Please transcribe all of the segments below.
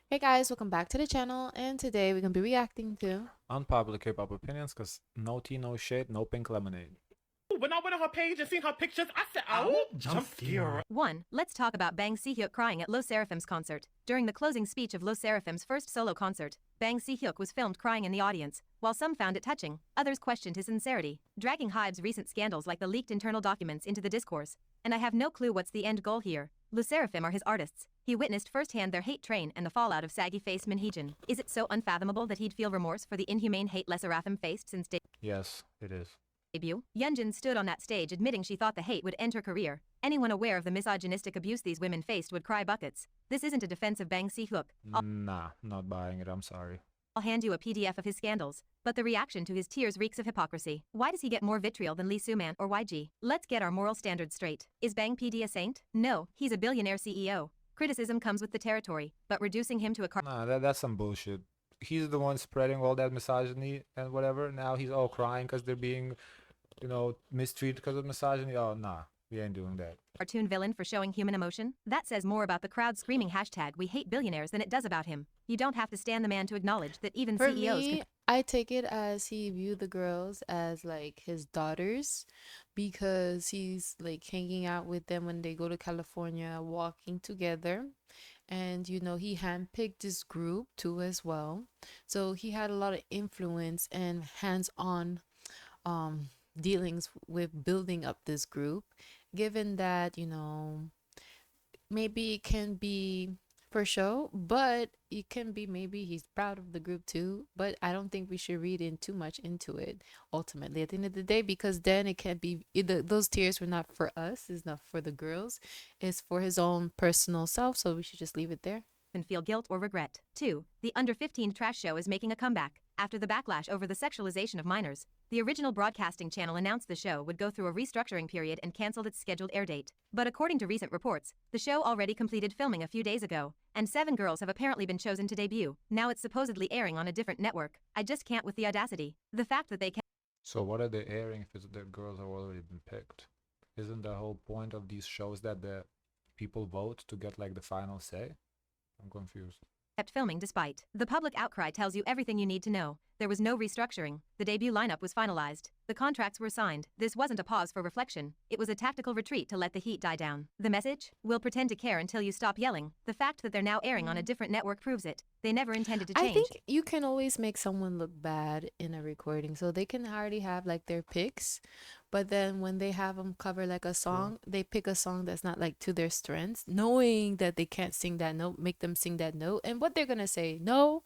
Hey guys, welcome back to the channel, and today we're gonna be reacting to Unpopular K-pop opinions, because no tea, no shade, no pink lemonade. When I went on her page and seen her pictures, I said, "Oh, jump scare." 1. Let's talk about Bang Si-hyuk crying at Los Seraphim's concert. During the closing speech of Los Seraphim's first solo concert, Bang Si-hyuk was filmed crying in the audience. While some found it touching, others questioned his sincerity, dragging HYBE's recent scandals like the leaked internal documents into the discourse. And I have no clue what's the end goal here. Los Seraphim are his artists. He witnessed firsthand their hate train and the fallout of saggy face Min Heejin. Is it so unfathomable that he'd feel remorse for the inhumane hate Les Seraphim faced since Yes, it is. debut? Yeonjun stood on that stage admitting she thought the hate would end her career. Anyone aware of the misogynistic abuse these women faced would cry buckets. This isn't a defense of Bang Si-hyuk. Nah, not buying it, I'm sorry. I'll hand you a PDF of his scandals, but the reaction to his tears reeks of hypocrisy. Why does he get more vitriol than Lee Soo-man or YG? Let's get our moral standards straight. Is Bang PD a saint? No, he's a billionaire CEO. Criticism comes with the territory, but reducing him to a Nah, that's some bullshit. He's the one spreading all that misogyny and whatever. Now he's all crying because they're being, mistreated because of misogyny. Oh, nah, we ain't doing that. cartoon villain for showing human emotion? That says more about the crowd screaming hashtag we hate billionaires than it does about him. You don't have to stand the man to acknowledge that even for CEOs me, I take it as he viewed the girls as like his daughters because he's like hanging out with them when they go to California, walking together. And he handpicked this group too as well. So he had a lot of influence and hands-on um dealings with building up this group, given that maybe it can be for show, but it can be maybe he's proud of the group too. But I don't think we should read in too much into it ultimately at the end of the day, because then it can be either those tears were not for us, it's not for the girls, it's for his own personal self. So we should just leave it there. and feel guilt or regret. 2. The under 15 trash show is making a comeback. After the backlash over the sexualization of minors, the original broadcasting channel announced the show would go through a restructuring period and canceled its scheduled air date. But according to recent reports, the show already completed filming a few days ago, and 7 girls have apparently been chosen to debut. Now it's supposedly airing on a different network. I just can't with the audacity. The fact that they can So what are they airing if the girls have already been picked? Isn't the whole point of these shows that the people vote to get like the final say? I'm confused. kept filming despite. The public outcry tells you everything you need to know. There was no restructuring. The debut lineup was finalized. The contracts were signed. This wasn't a pause for reflection. It was a tactical retreat to let the heat die down. The message? We'll pretend to care until you stop yelling. The fact that they're now airing on a different network proves it. They never intended to change. I think you can always make someone look bad in a recording, so they can already have like their picks, but then when they have them cover like a song, they pick a song that's not like to their strengths, knowing that they can't sing that note, make them sing that note. And what they're gonna say, no,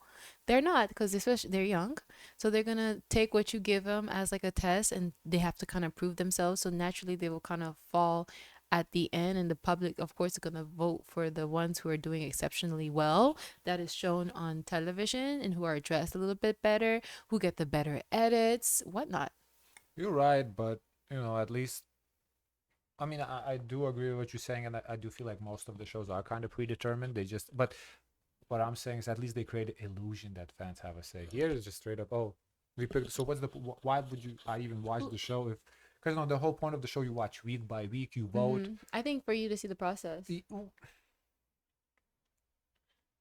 they're not, because especially they're young, so they're gonna take what you give them as like a test, and they have to kind of prove themselves. So naturally they will kind of fall at the end, and the public of course is going to vote for the ones who are doing exceptionally well, that is shown on television, and who are dressed a little bit better, who get the better edits, whatnot. You're right, but at least I mean, I do agree with what you're saying, and I do feel like most of the shows are kind of predetermined. But what I'm saying is at least they create an illusion that fans have a say. Here it's just straight up, oh, we picked. So why would I even watch the show if, because the whole point of the show, you watch week by week, you vote. I think for you to see the process,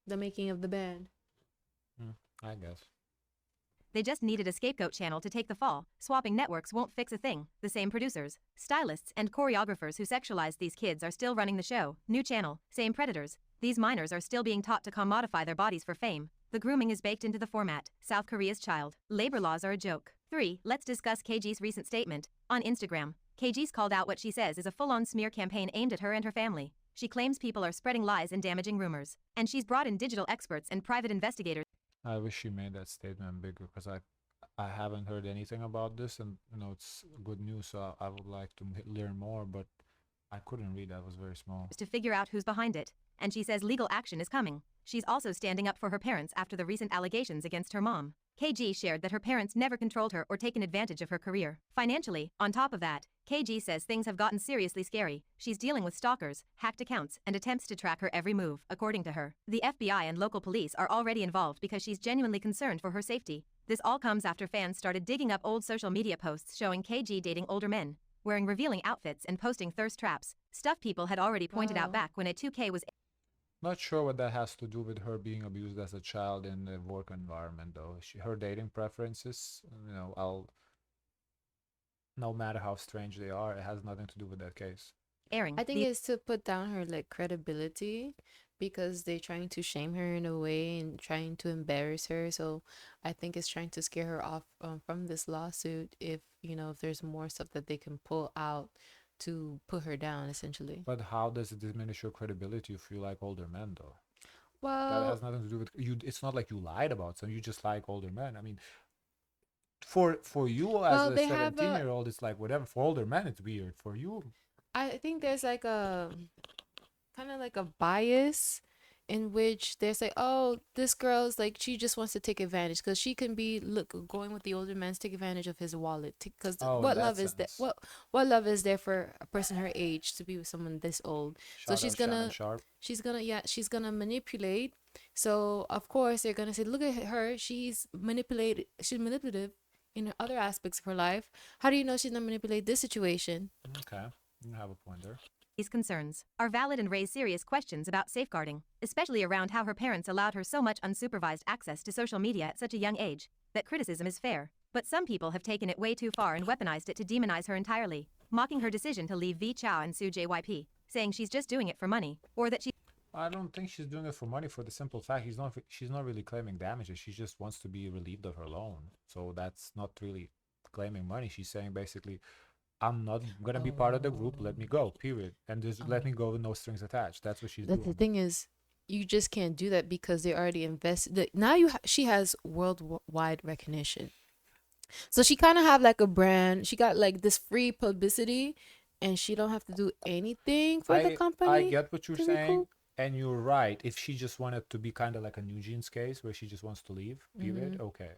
the making of the band. I guess. They just needed a scapegoat channel to take the fall. Swapping networks won't fix a thing. The same producers, stylists, and choreographers who sexualized these kids are still running the show. New channel, same predators. These minors are still being taught to commodify their bodies for fame. The grooming is baked into the format. South Korea's child. Labor laws are a joke. 3. Let's discuss KG's recent statement. On Instagram, KG's called out what she says is a full-on smear campaign aimed at her and her family. She claims people are spreading lies and damaging rumors. And she's brought in digital experts and private investigators. I wish she made that statement bigger, because I haven't heard anything about this, and it's good news. So I would like to learn more, but I couldn't read. That was very small. To figure out who's behind it, and she says legal action is coming. She's also standing up for her parents after the recent allegations against her mom. KG shared that her parents never controlled her or taken advantage of her career financially. On top of that, KG says things have gotten seriously scary. She's dealing with stalkers, hacked accounts, and attempts to track her every move. According to her, the FBI and local police are already involved because she's genuinely concerned for her safety. This all comes after fans started digging up old social media posts showing KG dating older men, wearing revealing outfits and posting thirst traps, stuff people had already pointed out back when a 2K was Not sure what that has to do with her being abused as a child in the work environment, though. Her dating preferences, no matter how strange they are, it has nothing to do with that case. Airing. I think it's to put down her like credibility because they're trying to shame her in a way and trying to embarrass her. So I think it's trying to scare her off from this lawsuit if if there's more stuff that they can pull out to put her down essentially. But how does it diminish your credibility if you like older men, though? That Well, has nothing to do with you. It's not like you lied about something. You just like older men. I mean, for you as well, a they have 17-year-old, it's like whatever. For older men, it's weird. For you, I think there's like a kind of like a bias in which there's like, oh, this girl's like she just wants to take advantage because she can be going with the older men to take advantage of his wallet because oh, in what that love is that sense. what love is there for a person her age to be with someone this old? So Shout out Shannon Sharp. she's gonna manipulate. So of course they're gonna say, look at her, she's manipulative in other aspects of her life. How do you know she's not manipulate this situation? Okay, you have a point there. These concerns are valid and raise serious questions about safeguarding, especially around how her parents allowed her so much unsupervised access to social media at such a young age. That criticism is fair, but some people have taken it way too far and weaponized it to demonize her entirely, mocking her decision to leave V Chow and sue JYP, saying she's just doing it for money, or that she I don't think she's doing it for money for the simple fact she's not really claiming damages. She just wants to be relieved of her loan. So that's not really claiming money. She's saying basically, I'm not gonna be part of the group. Let me go. Period. And just let me go with no strings attached. That's what she's The doing. thing is, you just can't do that because they already invested. Now she has worldwide recognition, so she kind of have like a brand. She got like this free publicity, and she don't have to do anything for the company. I get what you're to be saying, cool. and you're right. If she just wanted to be kind of like a New Jeans case where she just wants to leave, period, okay.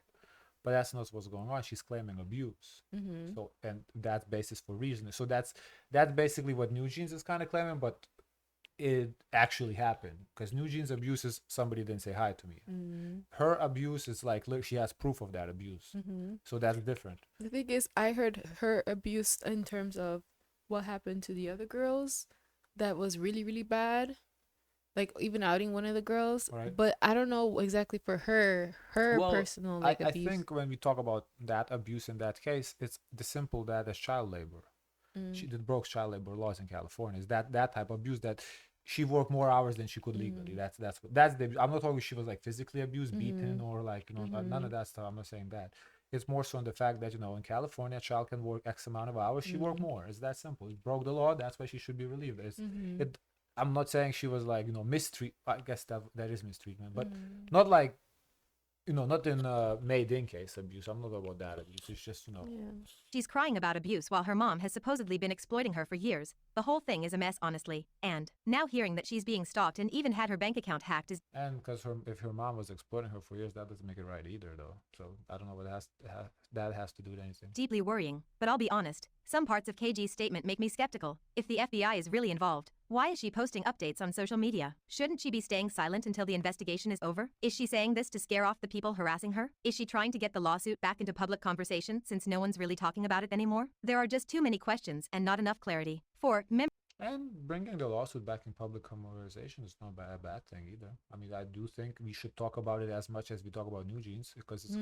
But that's not what's going on. She's claiming abuse. So, and that's basis for reason. So that's basically what New Jeans is kind of claiming, but it actually happened because New Jeans abuses somebody didn't say hi to me. Her abuse is like, look, she has proof of that abuse. So that's different. The thing is, I heard her abuse in terms of what happened to the other girls that was really, really bad. Like even outing one of the girls. Right. But I don't know exactly for her Well, personal like I abuse. think when we talk about that abuse in that case, it's the simple that as child labor. She did broke child labor laws in California. Is that type of abuse that she worked more hours than she could legally. That's the. I'm not talking she was like physically abused, beaten, or like none of that stuff. I'm not saying that. It's more so on the fact that in California, a child can work X amount of hours. She worked more. It's that simple. It broke the law. That's why she should be relieved. It. I'm not saying she was like mistreat. I guess that is mistreatment, but not like not in made-in case abuse. I'm not about that abuse. It's just she's crying about abuse while her mom has supposedly been exploiting her for years. The whole thing is a mess, honestly. And now hearing that she's being stalked and even had her bank account hacked is And because if her mom was exploiting her for years, that doesn't make it right either, though. So I don't know what that has to do with anything. deeply worrying. But I'll be honest, some parts of KG's statement make me skeptical. If the FBI is really involved, why is she posting updates on social media? Shouldn't she be staying silent until the investigation is over? Is she saying this to scare off the people harassing her? Is she trying to get the lawsuit back into public conversation since no one's really talking about it anymore? There are just too many questions and not enough clarity. And bringing the lawsuit back in public conversation is not a bad thing either. I mean, I do think we should talk about it as much as we talk about New Jeans because it's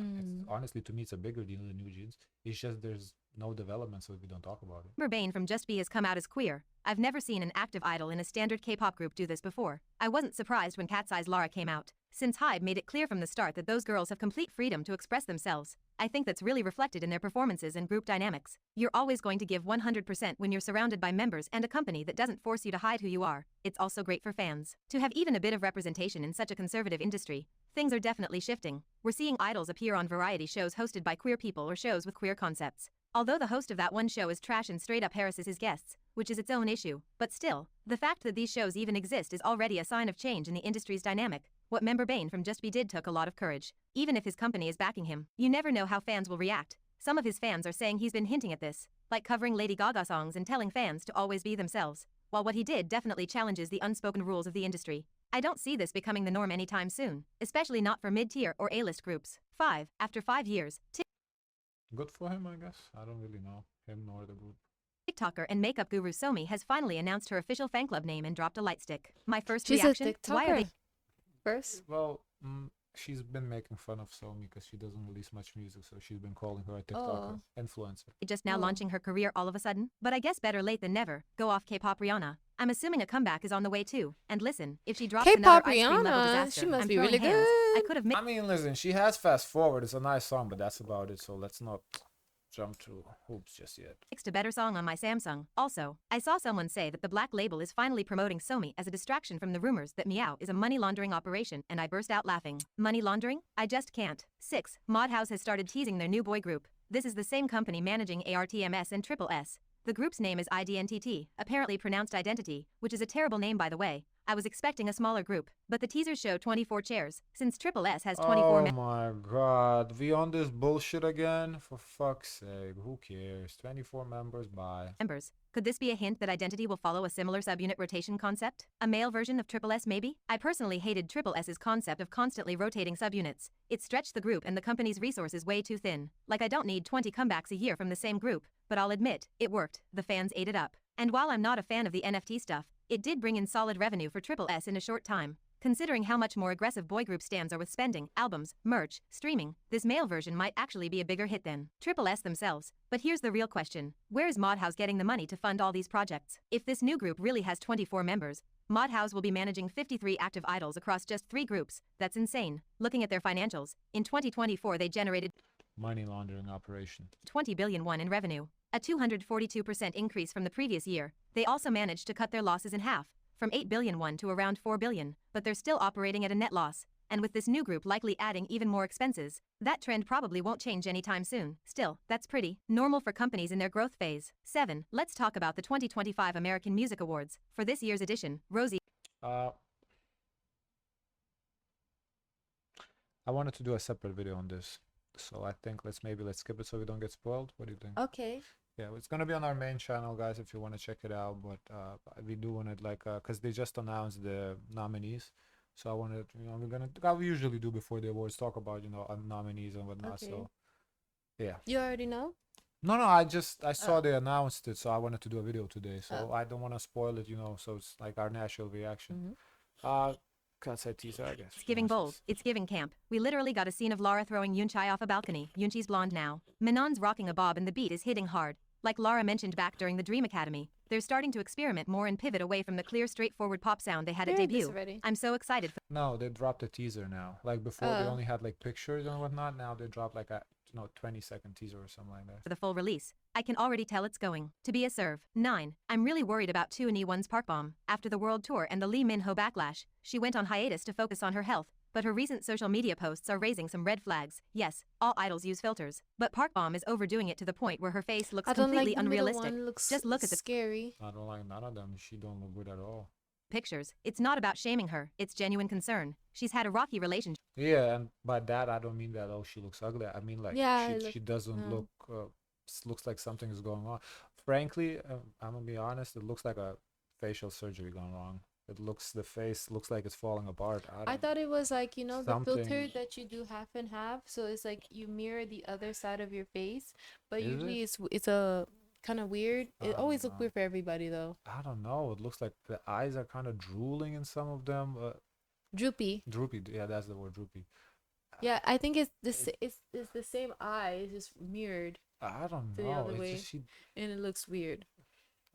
honestly, to me, it's a bigger deal than New Jeans. It's just there's no development, so we don't talk about it. Member Bain from Just Be has come out as queer. I've never seen an active idol in a standard K-pop group do this before. I wasn't surprised when Katseye Lara came out, since HYBE made it clear from the start that those girls have complete freedom to express themselves. I think that's really reflected in their performances and group dynamics. You're always going to give 100% when you're surrounded by members and a company that doesn't force you to hide who you are. It's also great for fans to have even a bit of representation in such a conservative industry. Things are definitely shifting. We're seeing idols appear on variety shows hosted by queer people or shows with queer concepts. Although the host of that one show is trash and straight up harasses his guests, which is its own issue, but still, the fact that these shows even exist is already a sign of change in the industry's dynamic. What member Bain from Just Be did took a lot of courage. Even if his company is backing him, you never know how fans will react. Some of his fans are saying he's been hinting at this, like covering Lady Gaga songs and telling fans to always be themselves. While what he did definitely challenges the unspoken rules of the industry, I don't see this becoming the norm anytime soon, especially not for mid-tier or A-list groups. 5. After 5 years, Good for him, I guess. I don't really know him nor the group. TikToker and makeup guru Somi has finally announced her official fan club name and dropped a light stick. My first She's reaction, a why are they TikToker first. Well, she's been making fun of Somi because she doesn't release much music, so she's been calling her a TikToker influencer. just now Oh. launching her career all of a sudden? But I guess better late than never. Go off K-pop Rihanna. I'm assuming a comeback is on the way too. And listen, if she drops another K-pop ice cream level Rihanna, disaster, she must I'm be throwing really hands. I good. could have I mean, listen, she has Fast Forward. It's a nice song, but that's about it. So let's not jump through hoops just yet. mixed a better song on my Samsung. Also, I saw someone say that the Black Label is finally promoting Somi as a distraction from the rumors that Meow is a money laundering operation, and I burst out laughing. Money laundering? I just can't. 6. Modhaus has started teasing their new boy group. This is the same company managing ARTMS and Triple S. The group's name is IDNTT, apparently pronounced Identity, which is a terrible name by the way. I was expecting a smaller group, but the teasers show 24 chairs, since Triple S has 24 Oh my god, we on this bullshit again? For fuck's sake, who cares? 24 members, bye. members. Could this be a hint that Identity will follow a similar subunit rotation concept? A male version of Triple S maybe? I personally hated Triple S's concept of constantly rotating subunits. It stretched the group and the company's resources way too thin. Like I don't need 20 comebacks a year from the same group, but I'll admit, it worked. The fans ate it up. And while I'm not a fan of the NFT stuff, it did bring in solid revenue for Triple S in a short time. Considering how much more aggressive boy group stands are with spending, albums, merch, streaming, this male version might actually be a bigger hit than Triple S themselves. But here's the real question. Where is Modhaus getting the money to fund all these projects? If this new group really has 24 members, Modhaus will be managing 53 active idols across just 3 groups. That's insane. Looking at their financials, in 2024 they generated Money laundering operation. 20 billion won in revenue, a 242% increase from the previous year. They also managed to cut their losses in half, from 8 billion won to around 4 billion, but they're still operating at a net loss. And with this new group likely adding even more expenses, that trend probably won't change anytime soon. Still, that's pretty normal for companies in their growth phase. 7. Let's talk about the 2025 American Music Awards. For this year's edition, Rosie I wanted to do a separate video on this, so I think let's skip it so we don't get spoiled. What do you think? Okay. Yeah, it's gonna be on our main channel, guys, if you want to check it out. But we do want it because they just announced the nominees, so I wanted, we usually do before the awards talk about nominees and whatnot. Okay. So yeah. You already know? No, I saw they announced it, so I wanted to do a video today. So I don't want to spoil it, so it's like our natural reaction. Katseye teaser, I guess. It's giving bold. It's giving camp. We literally got a scene of Lara throwing Yoonchai off a balcony. Yoonchi's blonde now. Minon's rocking a bob and the beat is hitting hard. Like Lara mentioned back during the Dream Academy, they're starting to experiment more and pivot away from the clear, straightforward pop sound they had at debut. I'm so excited for No, they dropped a teaser now. Like before, they Oh. only had like pictures and whatnot. Now they dropped like a 20-second teaser or something like that. the full release. I can already tell it's going to be a serve. 9. I'm really worried about 2NE1's Park Bomb. After the world tour and the Lee Min-ho backlash, she went on hiatus to focus on her health. But her recent social media posts are raising some red flags. Yes, all idols use filters, but Park Bomb is overdoing it to the point where her face looks I don't completely like the middle unrealistic. one. Looks Just look at the scary. I don't like none of them. She don't look good at all. pictures. It's not about shaming her, it's genuine concern. She's had a rocky relationship. Yeah, and by that I don't mean that she looks ugly. I mean like Yeah, she doesn't look looks like something is going on. Frankly, I'm gonna be honest. It looks like a facial surgery gone wrong. The face looks like it's falling apart. I thought it was like, the filter Something- that you do half and half. So it's like you mirror the other side of your face. But Is it? usually it's a kind of weird. It always look know. weird for everybody though. I don't know. It looks like the eyes are kind of drooling in some of them. Droopy. Droopy. Yeah, that's the word, droopy. Yeah, I think it's the same eye. It's just mirrored I don't to the know. other It's way. just and it looks weird.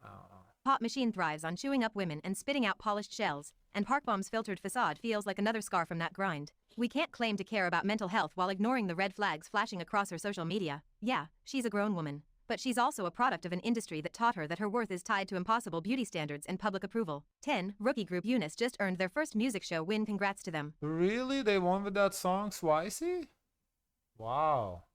I don't know. Pop Machine thrives on chewing up women and spitting out polished shells, and Park Bomb's filtered facade feels like another scar from that grind. We can't claim to care about mental health while ignoring the red flags flashing across her social media. Yeah, she's a grown woman, but she's also a product of an industry that taught her that her worth is tied to impossible beauty standards and public approval. 10. Rookie group UNIS just earned their first music show win. Congrats to them. Really? They won with that song, Swicy? Wow.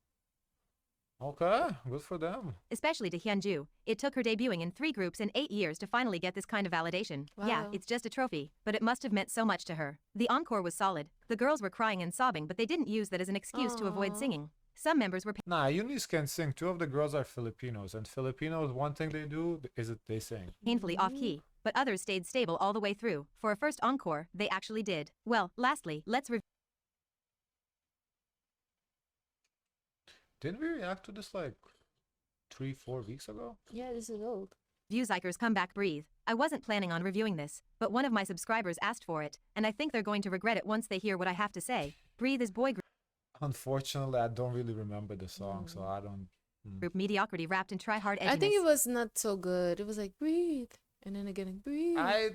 Okay, good for them. Especially to Hyunju. It took her debuting in 3 groups in 8 years to finally get this kind of validation. Yeah, Wow. it's just a trophy, but it must have meant so much to her. The encore was solid. The girls were crying and sobbing, but they didn't use that as an excuse to avoid Aw. singing. Some members were Nah, UNIS can sing. 2 of the girls are Filipinos, and Filipinos, one thing they do is that they sing. painfully off-key, but others stayed stable all the way through. For a first encore, they actually did. Well, lastly, let's review Didn't we react to this like 3-4 weeks ago? Yeah, this is old. View Xikers come back breathe. I wasn't planning on reviewing this, but one of my subscribers asked for it, and I think they're going to regret it once they hear what I have to say. Breathe is boy Unfortunately, I don't really remember the song, so I don't. group mediocrity wrapped in try-hard edginess. I think it was not so good. It was like breathe, and then again breathe. I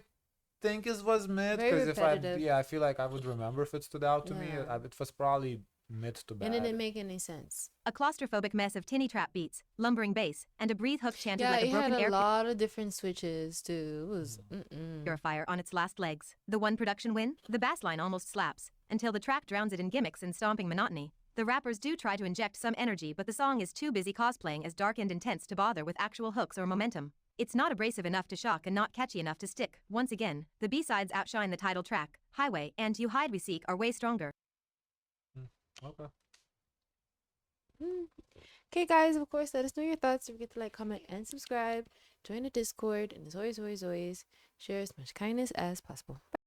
think it was mid Very because repetitive. I feel like I would remember if it stood out to me. Yeah. It was probably mid to bad. And it didn't make any sense. A claustrophobic mess of tinny trap beats, lumbering bass, and a breathe hook chanted Yeah, like a it broken had a air lot of different switches too. It was purifier on its last legs. The one production win? The bass line almost slaps, until the track drowns it in gimmicks and stomping monotony. The rappers do try to inject some energy, but the song is too busy cosplaying as dark and intense to bother with actual hooks or momentum. It's not abrasive enough to shock and not catchy enough to stick. Once again, the B-sides outshine the title track. Highway and You Hide We Seek are way stronger. Okay. Okay, guys, of course, let us know your thoughts. Don't forget to like, comment, and subscribe. Join the Discord. And as always, share as much kindness as possible.